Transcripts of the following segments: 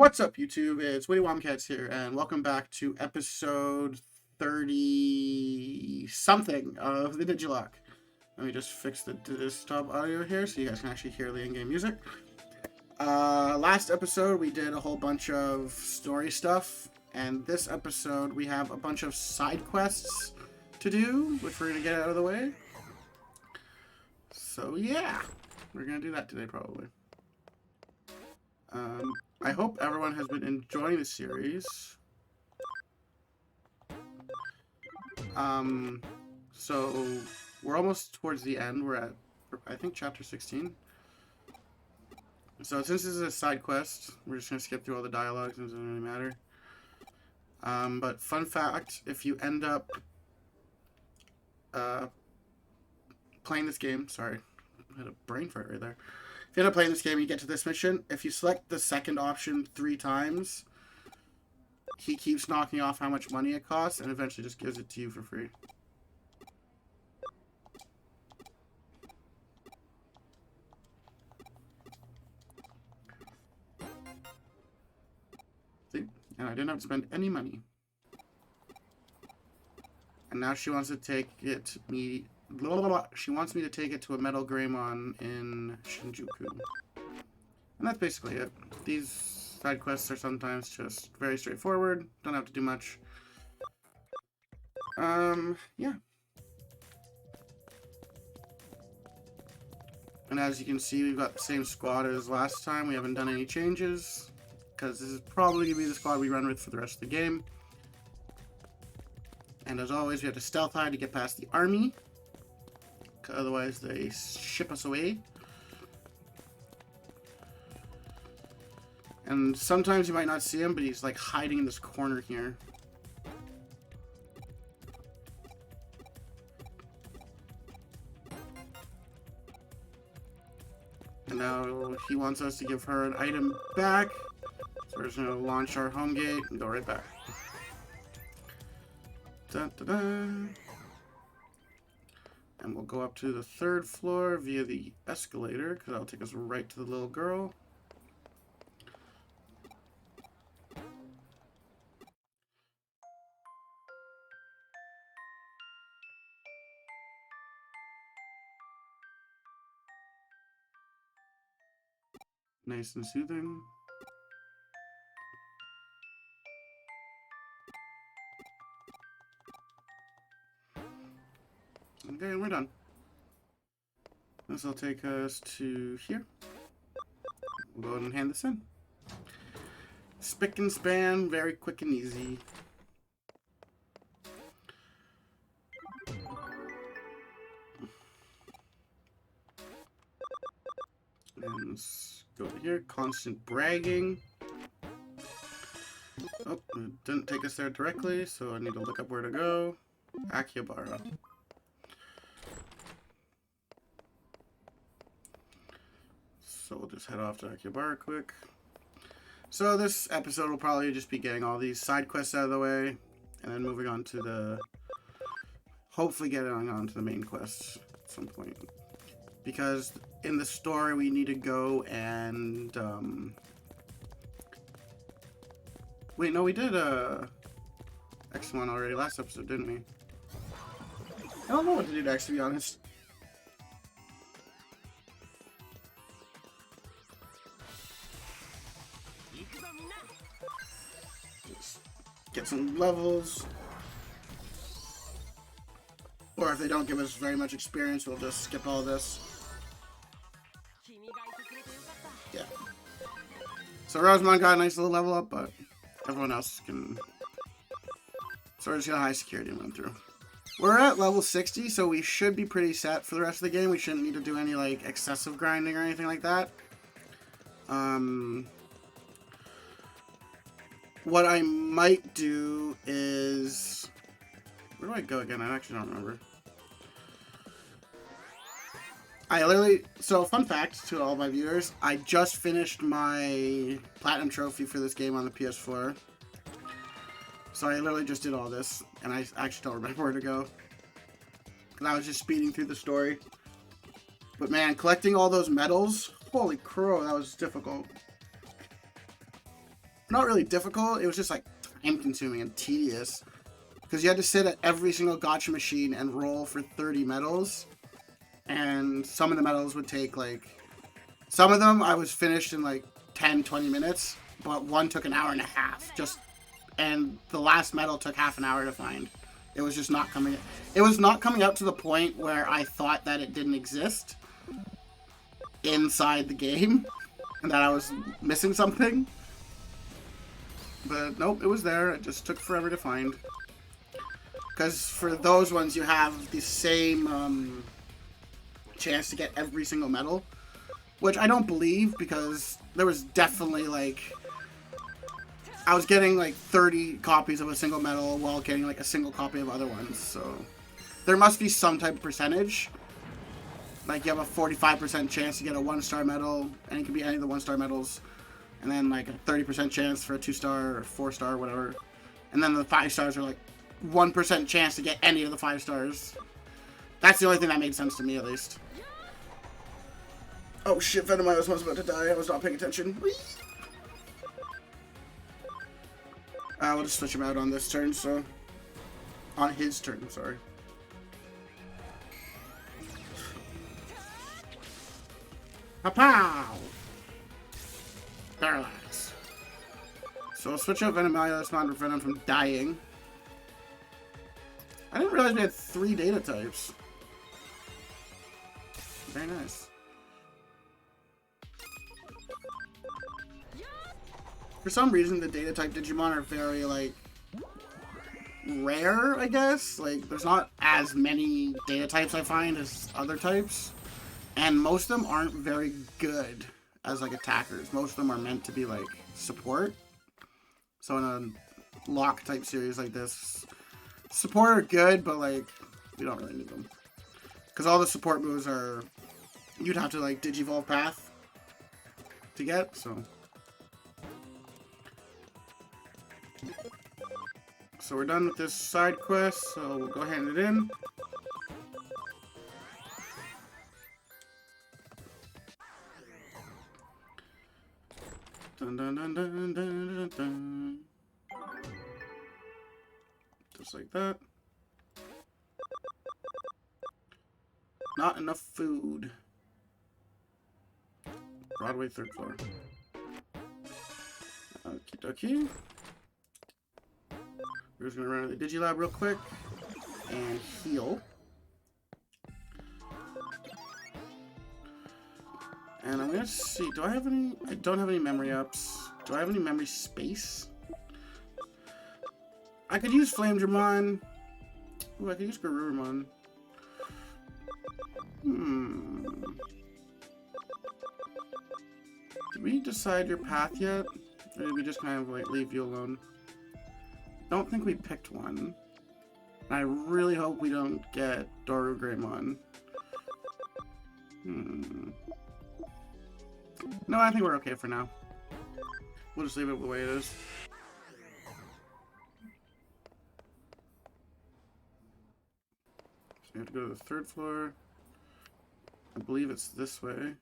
What's up, YouTube? It's Witty Womcats here, and welcome back to episode 30-something of the Digilocke. Let me just fix the desktop audio here so you guys can actually hear the in-game music. Last episode, we did a whole bunch of story stuff, and this episode, we have a bunch of side quests to do, which we're going to get out of the way. So, yeah, we're going to do that today, probably. I hope everyone has been enjoying the series. So we're almost towards the end. We're at, I think, chapter 16. So since this is a side quest, we're just going to skip through all the dialogues. It doesn't really matter. But fun fact, if you end up playing this game, sorry, I had a brain fart right there. If you end up playing this game and you get to this mission, if you select the second option 3 times, he keeps knocking off how much money it costs and eventually just gives it to you for free. See? And I didn't have to spend any money. And now she wants to take it me. Blah, blah, blah. She wants me to take it to a Metal Greymon in Shinjuku. And that's basically it. These side quests are sometimes just very straightforward. Don't have to do much. Yeah. And as you can see, we've got the same squad as last time. We haven't done any changes, because this is probably going to be the squad we run with for the rest of the game. And as always, we have to stealth hide to get past the army. Otherwise, they ship us away. And sometimes you might not see him, but he's like hiding in this corner here. And now he wants us to give her an item back. So we're just going to launch our home gate and go right back. Dun, dun, dun. And we'll go up to the 3rd floor via the escalator, because that'll take us right to the little girl. Nice and soothing. Okay, we're done. This will take us to here. We'll go ahead and hand this in. Spick and span, very quick and easy. And let's go over here. Constant bragging. Oh, it didn't take us there directly, so I need to look up where to go. Akihabara. So we'll just head off to Akihabara quick. So this episode will probably just be getting all these side quests out of the way, and then moving on to the... hopefully getting on to the main quests at some point. Because in the story we need to go and... Wait, no, we did X1 already last episode, didn't we? I don't know what to do next, to be honest. Just get some levels. Or if they don't give us very much experience, we'll just skip all this. Yeah. So Rosamond got a nice little level up, but everyone else can sort of get a high security and run through. We're at level 60, so we should be pretty set for the rest of the game. We shouldn't need to do any like excessive grinding or anything like that. What I might do is... where do I go again? I actually don't remember. I literally... so, fun fact to all my viewers, I just finished my Platinum Trophy for this game on the PS4. So I literally just did all this, and I actually don't remember where to go. Because I was just speeding through the story. But man, collecting all those medals, holy crow, that was difficult. not really difficult. It was just like time consuming and tedious because you had to sit at every single gacha machine and roll for 30 medals, and some of the medals would take like, some of them I was finished in like 10-20 minutes, but one took an hour and a half just, and the last medal took half an hour to find. It was just not coming. It was not coming up to the point where I thought that it didn't exist inside the game and that I was missing something. But nope, it was there. It just took forever to find. Because for those ones, you have the same chance to get every single medal, which I don't believe, because there was definitely like, I was getting like 30 copies of a single medal while getting like a single copy of other ones, so there must be some type of percentage. Like you have a 45% chance to get a 1-star medal, and it can be any of the 1-star medals, and then like a 30% chance for a 2-star or 4-star, whatever. And then the 5 stars are like 1% chance to get any of the 5 stars. That's the only thing that made sense to me, at least. Oh shit, Venomite was about to die. I was not paying attention. Whee! We'll just switch him out on this turn, so... On his turn, sorry. Pow! Paralyze. So I'll switch out Venomite, that's not to prevent him from dying. I didn't realize we had 3 data types. Very nice. For some reason, the data type Digimon are very, like, rare, I guess. Like, there's not as many data types I find as other types. And most of them aren't very good as, like, attackers. Most of them are meant to be, like, support. So in a lock type series like this, support are good, but, like, we don't really need them. Because all the support moves are, you'd have to, like, Digi-volve path to get, so... So we're done with this side quest, so we'll go ahead and hand it in. Dun, dun, dun, dun, dun, dun, dun. Just like that. Not enough food. Broadway 3rd floor. Okie dokie. We're just gonna run to the Digilab real quick and heal. And I'm gonna see, do I have any? I don't have any memory ups. Do I have any memory space? I could use Flame Dramon. Ooh, I could use Garurumon. Did we decide your path yet? Or did we just kind of like leave you alone? Don't think we picked one. I really hope we don't get Doru Greymon. No, I think we're okay for now. We'll just leave it the way it is. So we have to go to the 3rd floor. I believe it's this way.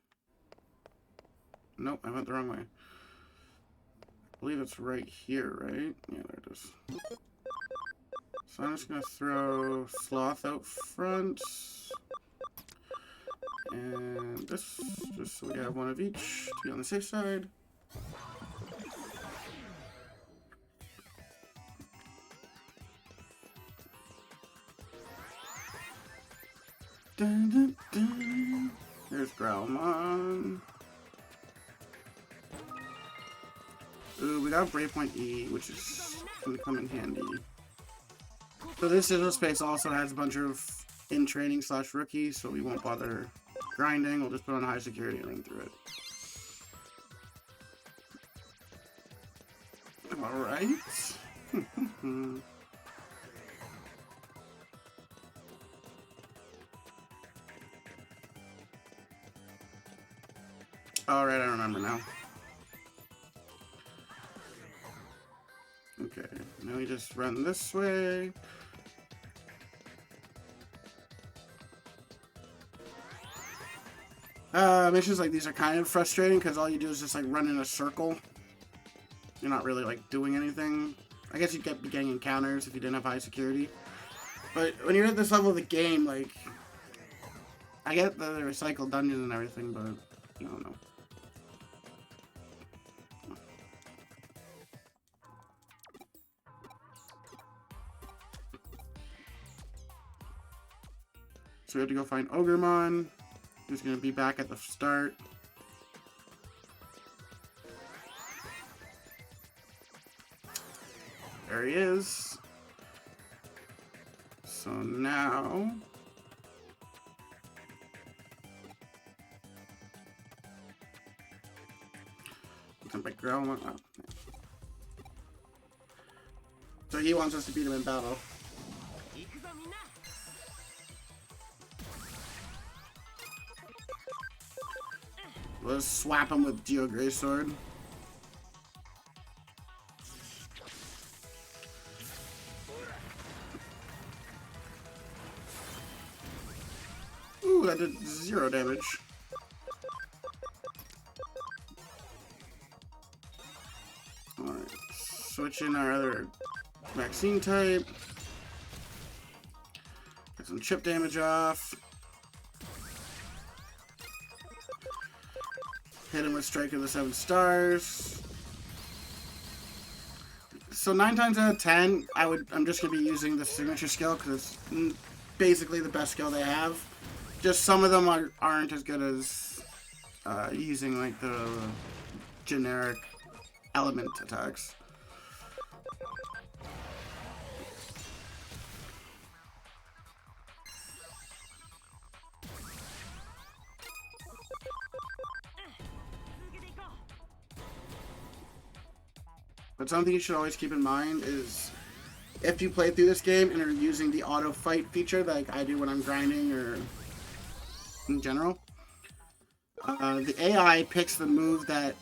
Nope, I went the wrong way. I believe it's right here, right? Yeah, there it is. So I'm just gonna throw Sloth out front. And this, just so we have one of each to be on the safe side. Dun, dun, dun. There's Growlmon. Ooh, we got Breakpoint E, which is going to come in handy. So this digital space also has a bunch of in-training / rookie, so we won't bother grinding. We'll just put on high security and run through it. Alright. Alright, I remember now. Okay, now we just run this way. Missions like these are kind of frustrating because all you do is just like run in a circle. you're not really like doing anything. I guess you'd be getting encounters if you didn't have high security. But when you're at this level of the game, like, I get the recycled dungeons and everything, but I don't know. So we have to go find Ogremon, who's going to be back at the start. There he is. So now... So he wants us to beat him in battle. Let's swap him with Geo Greysword. Ooh, that did 0 damage. Alright, switch in our other vaccine type. Get some chip damage off. Hit him with Strike of the 7 Stars. So 9 times out of 10, I'm just gonna be using the signature skill because it's basically the best skill they have. Just some of them aren't as good as using like the generic element attacks. But something you should always keep in mind is if you play through this game and are using the auto fight feature like I do when I'm grinding or in general, the AI picks the move that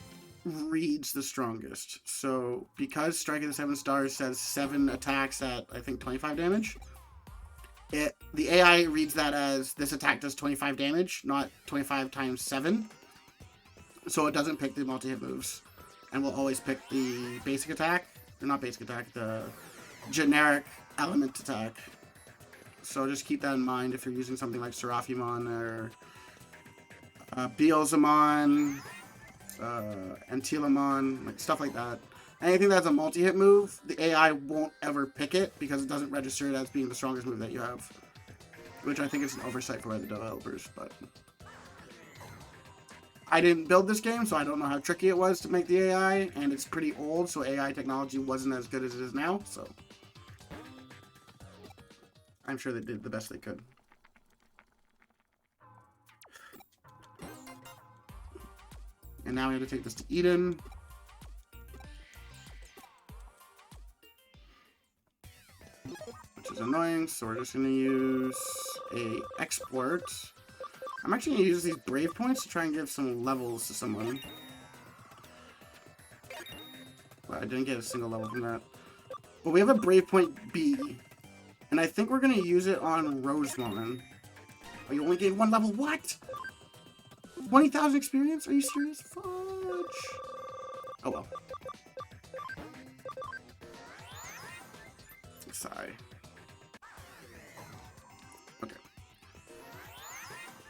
reads the strongest. So because Strike of the 7 Stars says 7 attacks at I think 25 damage, the AI reads that as this attack does 25 damage, not 25 times 7. So it doesn't pick the multi-hit moves. And we'll always pick the basic attack, or not basic attack, the generic element attack. So just keep that in mind if you're using something like Seraphimon or Beelzemon, Antilamon, like stuff like that. Anything that's a multi-hit move, the AI won't ever pick it because it doesn't register it as being the strongest move that you have. Which I think is an oversight for the developers, but... I didn't build this game, so I don't know how tricky it was to make the AI, and it's pretty old, so AI technology wasn't as good as it is now, so... I'm sure they did the best they could. And now we have to take this to Eden. Which is annoying, so we're just going to use a export. I'm actually going to use these Brave Points to try and give some levels to someone. Well, I didn't get a single level from that. But we have a Brave Point B. And I think we're going to use it on Rosemon. Oh, you only gained 1 level? What? 20,000 experience? Are you serious? Fudge. Oh well. Sigh. Okay.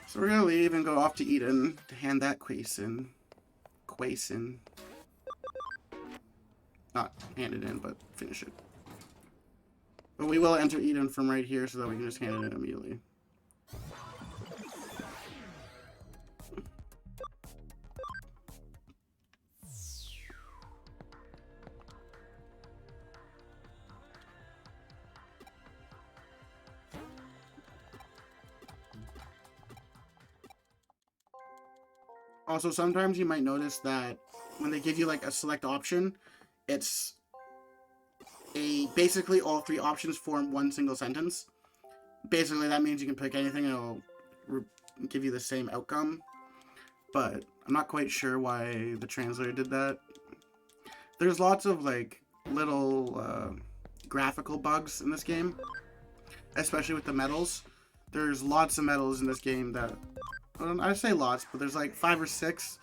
So we're gonna leave and go off to Eden to hand that Quasin. Not hand it in, but finish it. But we will enter Eden from right here so that we can just hand it in immediately. Also, sometimes you might notice that when they give you like a select option, it's basically all 3 options form one single sentence. Basically, that means you can pick anything and it'll give you the same outcome. But I'm not quite sure why the translator did that. There's lots of like little graphical bugs in this game, especially with the medals. There's lots of medals in this game that, well, I say lots, but there's like 5 or 6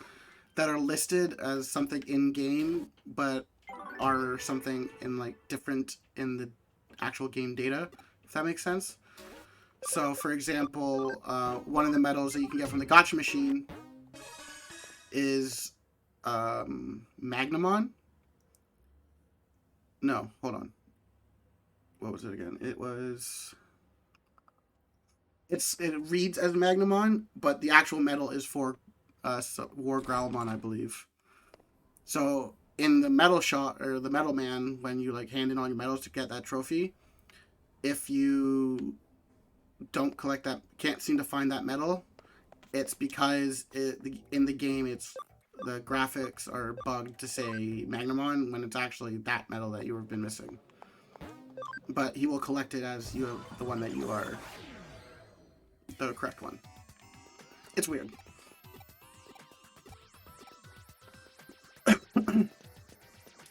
that are listed as something in game, but are something in like different in the actual game data, if that makes sense. So, for example, one of the medals that you can get from the gacha machine is Magnamon. No, hold on. What was it again? It reads as Magnamon, but the actual medal is for War Growlmon, I believe. So in the medal shot or the medal man, when you like hand in all your medals to get that trophy, if you don't collect that, can't seem to find that medal, it's because in the game it's the graphics are bugged to say Magnamon when it's actually that medal that you have been missing. But he will collect it as you have the one that you are the correct one. It's weird.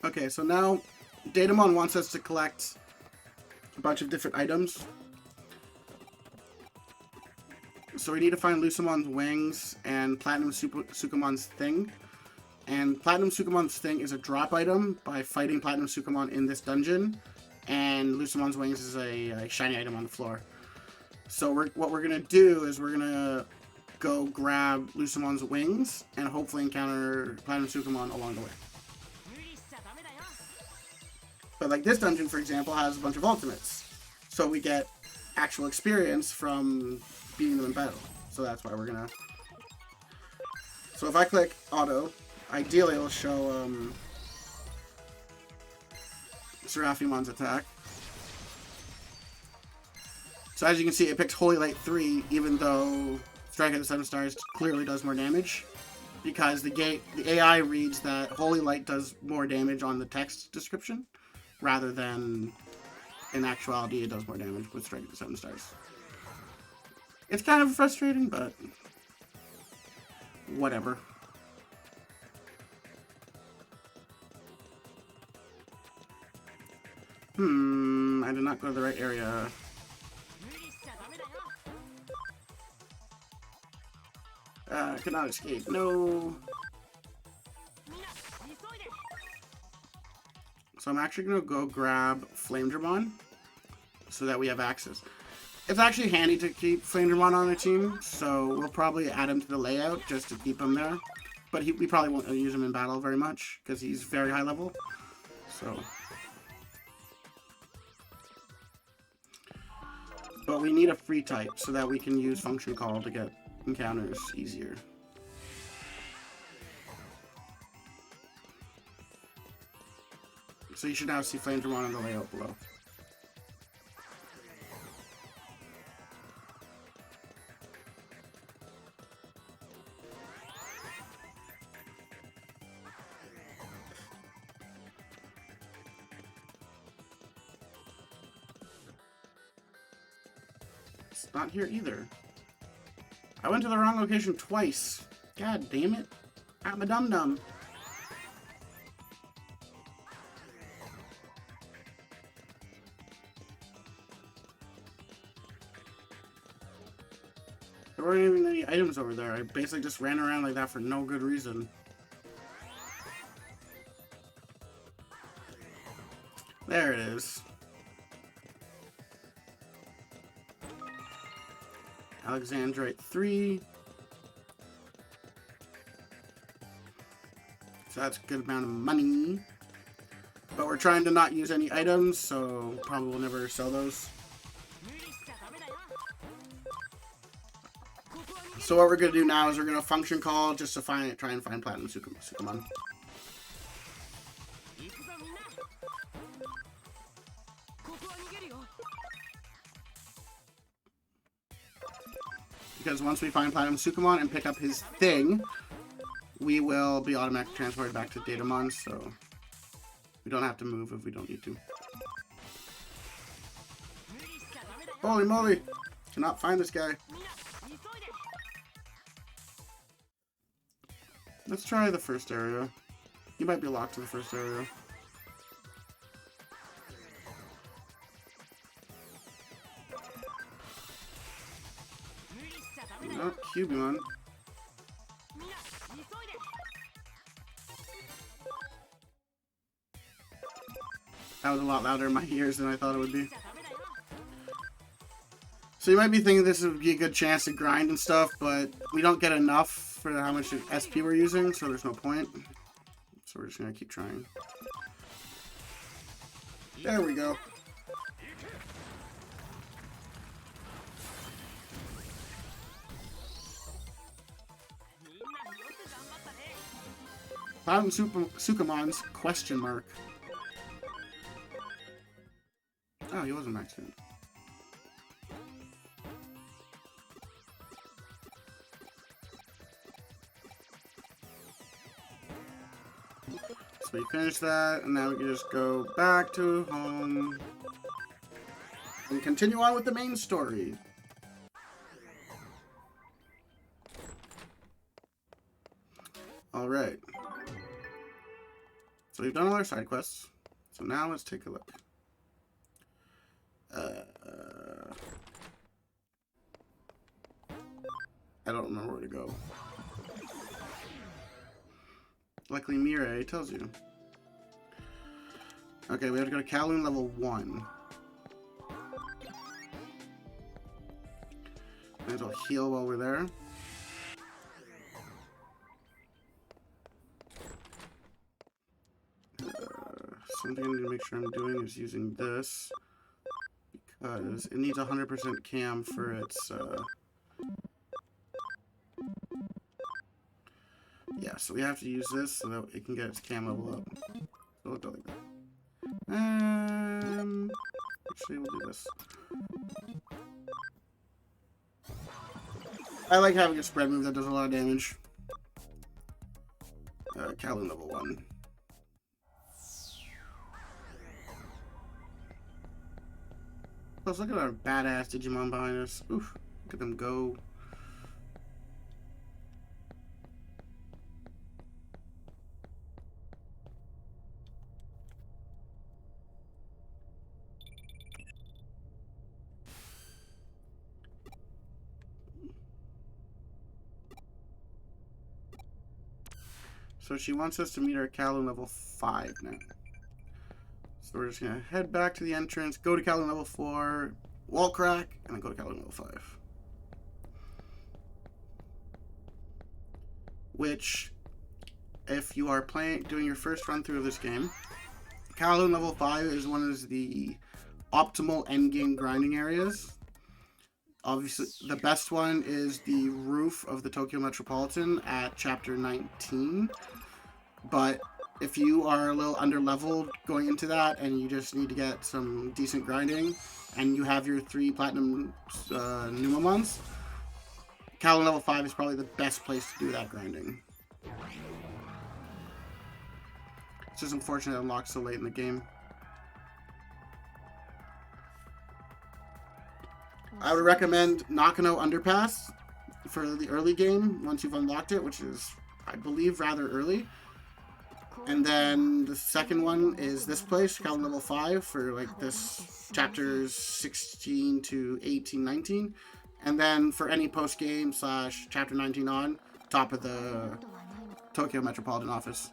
Okay, so now Datamon wants us to collect a bunch of different items. So we need to find Lucimon's wings and Platinum Sukumon's thing. And Platinum Sukumon's thing is a drop item by fighting Platinum Sukumon in this dungeon. And Lucimon's wings is a shiny item on the floor. So what we're going to do is we're going to go grab Lucimon's wings and hopefully encounter Platinum Sukumon along the way. But like this dungeon, for example, has a bunch of ultimates. So we get actual experience from beating them in battle. So that's why we're going to... So if I click auto, ideally it'll show Seraphimon's attack. So as you can see, it picks Holy Light 3, even though Strike at the 7 Stars clearly does more damage. Because the AI reads that Holy Light does more damage on the text description, rather than in actuality it does more damage with Strike at the 7 Stars. It's kind of frustrating, but whatever. I did not go to the right area. Cannot escape. No. So I'm actually going to go grab Flamedramon so that we have access. It's actually handy to keep Flamedramon on the team, so we'll probably add him to the layout just to keep him there. But we probably won't use him in battle very much because he's very high level. So... But we need a free type so that we can use function call to get encounters easier. So you should now see Flamedramon in the layout below. It's not here either. I went to the wrong location twice. God damn it. I'm a dum-dum. There weren't even any items over there. I basically just ran around like that for no good reason. There it is. Alexandrite 3. So that's a good amount of money. But we're trying to not use any items, so probably we'll never sell those. So what we're going to do now is we're going to function call just to try and find Platinum Sukumon. Because once we find Platinum Sukumon and pick up his thing, we will be automatically transported back to Datamon, so we don't have to move if we don't need to. Holy moly! Cannot find this guy. Let's try the first area. You might be locked to the first area. Oh, Cubimon. That was a lot louder in my ears than I thought it would be. So you might be thinking this would be a good chance to grind and stuff, but we don't get enough for how much SP we're using, so there's no point. So we're just gonna keep trying. There we go. Found Sukamons, question mark. Oh, he wasn't maxed in. So we finished that, and now we can just go back to home and continue on with the main story. Alright. So we've done all our side quests. So now let's take a look. I don't remember where to go. Luckily, Mirai tells you. Okay, we have to go to Kowloon level 1. Might as well heal while we're there. Something I need to make sure I'm doing is using this, because it needs 100% cam for its, yeah, so we have to use this so that it can get its cam level up. So we'll do like that. Actually, we'll do this. I like having a spread move that does a lot of damage. Kowloon level 1. Plus, look at our badass Digimon behind us. Oof, look at them go. So she wants us to meet our Kowloon level 5 now. So we're just gonna head back to the entrance, go to Kowloon level 4, wall crack, and then go to Kowloon level 5. Which, if you are doing your first run through of this game, Kowloon level 5 is one of the optimal endgame grinding areas. Obviously, the best one is the roof of the Tokyo Metropolitan at chapter 19. But if you are a little under-leveled going into that and you just need to get some decent grinding and you have your 3 platinum Numamons, Kowloon level 5 is probably the best place to do that grinding. It's just unfortunate it unlocks so late in the game. I would recommend Nakano Underpass for the early game once you've unlocked it, which is, I believe, rather early. And then the second one is this place, Kowloon level 5, for like this chapters 16 to 18, 19. And then for any post-game / chapter 19 on, top of the Tokyo Metropolitan office.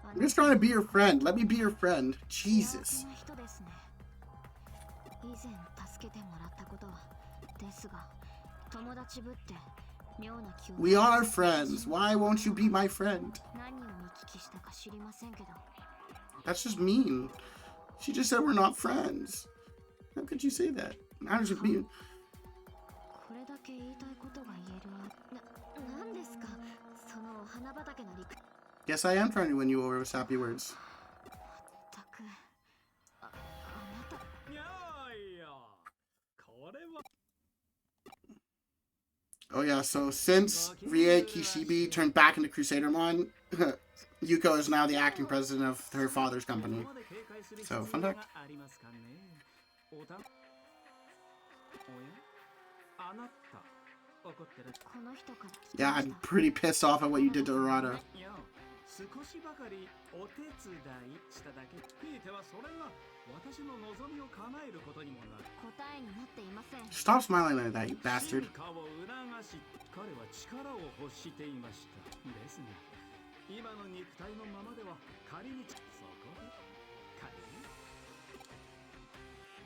I'm just trying to be your friend. Let me be your friend. Jesus. We are friends. Why won't you be my friend? That's just mean. She just said we're not friends. How could you say that? I'm just being... Guess I am trying to win you over with sappy words. Oh yeah, so since Rie Kishibe turned back into Crusadermon, Yuko is now the acting president of her father's company. So, fun fact. Yeah, I'm pretty pissed off at what you did to Arata. Stop smiling like that, you bastard.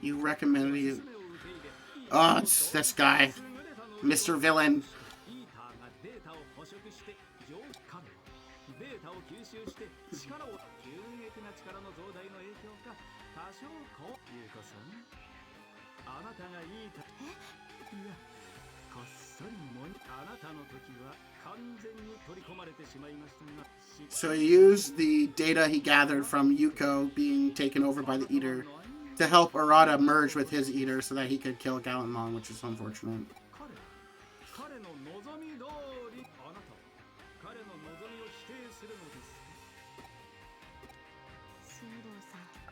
You recommended you. Oh, it's this guy. Mr. Villain. So he used the data he gathered from Yuko being taken over by the Eater to help Arata merge with his Eater so that he could kill Gallantmon, which is unfortunate.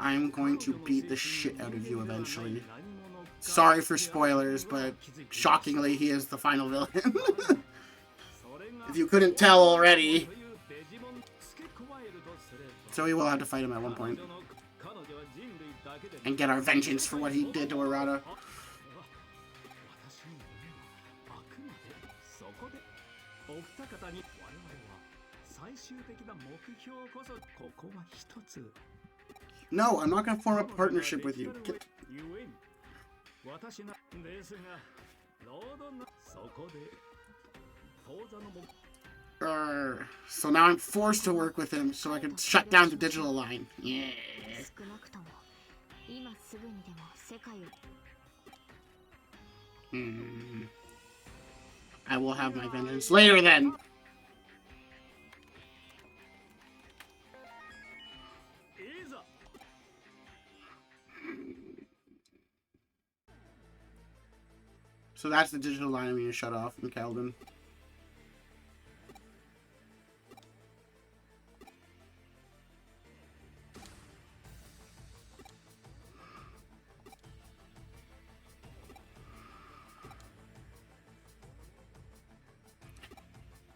I'm going to beat the shit out of you eventually. Sorry for spoilers, but shockingly, he is the final villain. If you couldn't tell already. So we will have to fight him at one point. And get our vengeance for what he did to Arata. No, I'm not going to form a partnership with you. So now I'm forced to work with him so I can shut down the digital line. Yeah. I will have my vengeance later then. So that's the digital line I'm going to shut off in Keldon.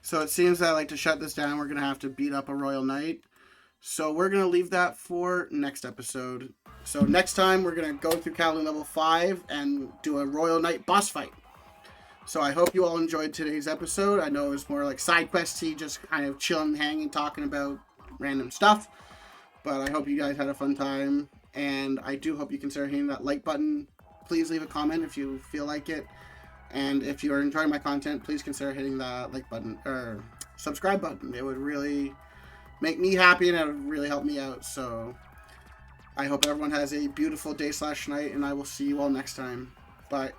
So it seems that, like, to shut this down, we're going to have to beat up a Royal Knight. So we're going to leave that for next episode. So next time, we're going to go through Keldon level 5 and do a Royal Knight boss fight. So I hope you all enjoyed today's episode. I know it was more like side questy, just kind of chilling, hanging, talking about random stuff. But I hope you guys had a fun time. And I do hope you consider hitting that like button. Please leave a comment if you feel like it. And if you are enjoying my content, please consider hitting that like button or subscribe button. It would really make me happy and it would really help me out. So I hope everyone has a beautiful day/night, and I will see you all next time. Bye.